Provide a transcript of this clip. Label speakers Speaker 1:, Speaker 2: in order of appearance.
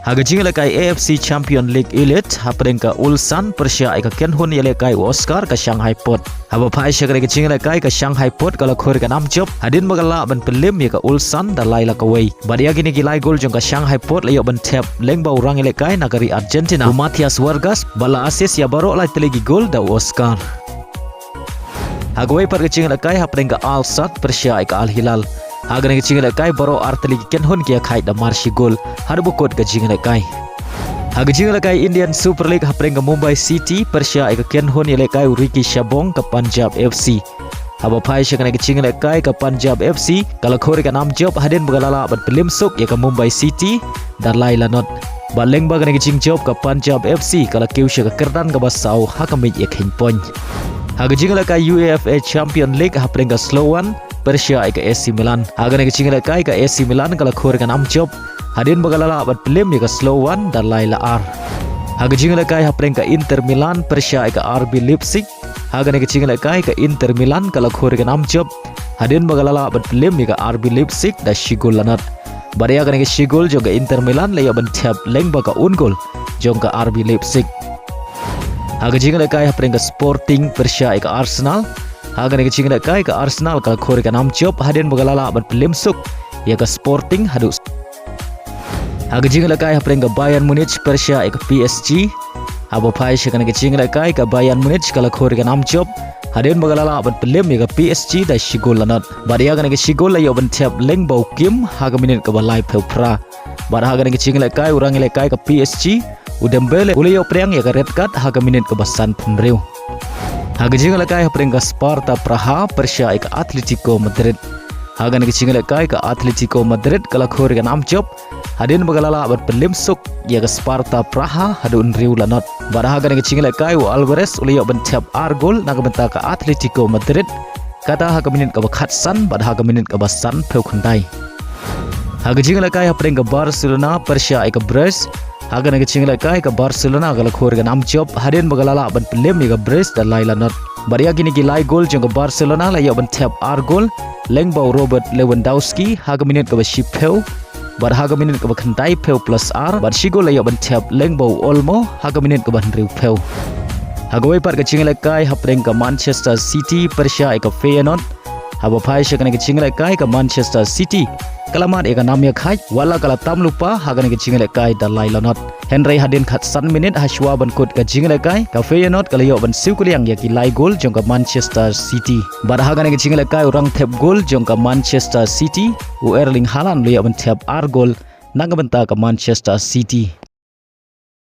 Speaker 1: Haga jingle kai AFC Champion League Elite hapreng ka Ulsan Persia ka Kenhun yele kai Oscar ka Shanghai Port. Haba pai shakare ka jingle kai ka Shanghai Port kala khor ka nam job hadin magala ban pelim ya ka Ulsan da lai la ka wei. Badia gini gilai gol jong ka Shanghai Port layo ban Thep leng bau rang yele kai nagari Argentina. Matias Vargas bala assist ya baro lai telegi gol da Oscar. Hagawai par ka jingle kai hapreng ka Al Sadd Persia ka Al Hilal. Hagan ke jingle kai baro Athletico Kenhun kia khai da marshi gol Haduh bukot ke jingle kai. Haga jingle kai Indian Super League hapreng ke Mumbai City Persia ke Kenhun yele kai Ricky Shabong ke Punjab FC. Haba pai shakan ke jingle kai ke Punjab FC kala khori ka nam job hadin bagalala ban pelim suk ya ke Mumbai City dan lai lanot. Baleng bagan ke jing job ke Punjab FC kala kiu sha ke Kerdan ke basau hakamit ya khin point. Haga jingle kai UEFA Champion League hapreng ke Slowan Persia ke AC Milan. Hagan ke jingle kai ke AC Milan kala khor ka nam job hadin bagalala bat pelim ya ke Slowan dan Laila R. Haga jingle kai hapreng ke Inter Milan Persia ke RB Leipzig. Hagan ke jingle kai ke Inter Milan kala khor ka nam job hadin bagalala bat pelim ya ke RB Leipzig da shigol lanat. Baria kan ke shigol jong ke Inter Milan layo ban Thep leng ba ka ungol jong ke RB Leipzig. Haga jingle kai hapreng ke Sporting Persia ke Arsenal. Hagan ke jingle kai ke Arsenal kala khor ka nam job hadin bagalala ban pelim suk ya ke Sporting Haduh. Haga jingle kai hapreng ke Bayern Munich Persia ke PSG. Haba pai shakan ke jingle kai ke Bayern Munich kala khor ka nam job hadin bagalala ban pelim ya ke PSG da shigol lanat. Badia kan ke shigol layo ban Thep leng bau kim haga minit ke balai pra. Bar haga ke jingle kai urang ile kai ke PSG Udembele uliyo priang ya ke red card haga minit ke basan penriu. Haga jingle kai hapreng ke Sparta Praha Persia ke Athletico Madrid. Haga ke jingle kai ke Athletico Madrid kala khor ka nam job hadin bagalala bat pelim suk ya ke Sparta Praha Haduh riu lanot. Bar haga ke jingle kai Alverez uliyo ban Thep ar gol naga benta ke Athletico Madrid kata haga minit ke bakhatsan bad haga minit ke basan peu khandai. Haga jingle kai hapreng ke Barcelona Persia ke Brest. Haga ke jingle kai ke Barcelona kala khor ka nam job hadin bagalala ban pelim ya ke Brest dan lai lanot. Baria gini gilai gol jong ke Barcelona layo ban Thep ar gol leng bau Robert Lewandowski haga minit ke basi peu bar haga minit ke bakhantai peu plus r bar shigol layo ban Thep leng bau Olmo haga minit ke ban riu peu. Haga wai par ke jingle kai hapreng ke Manchester City Persia ke Feyenoord. Haba pai shakan ke jingle kai ke Manchester City kalamat eka nam ya khai wala kala tam lupa hagan ke jingle kai da lai lanot. Henry hadin khat san minit haswa ban kut ke jingle kai ka Feyenoord kala yo ban siu kuliang ya ki lai gol jong ke Manchester City. Bar hagan ke jingle kai orang Thep gol jong ke Manchester City u Erling Haaland liya ban Thep ar gol nang benta ke Manchester City.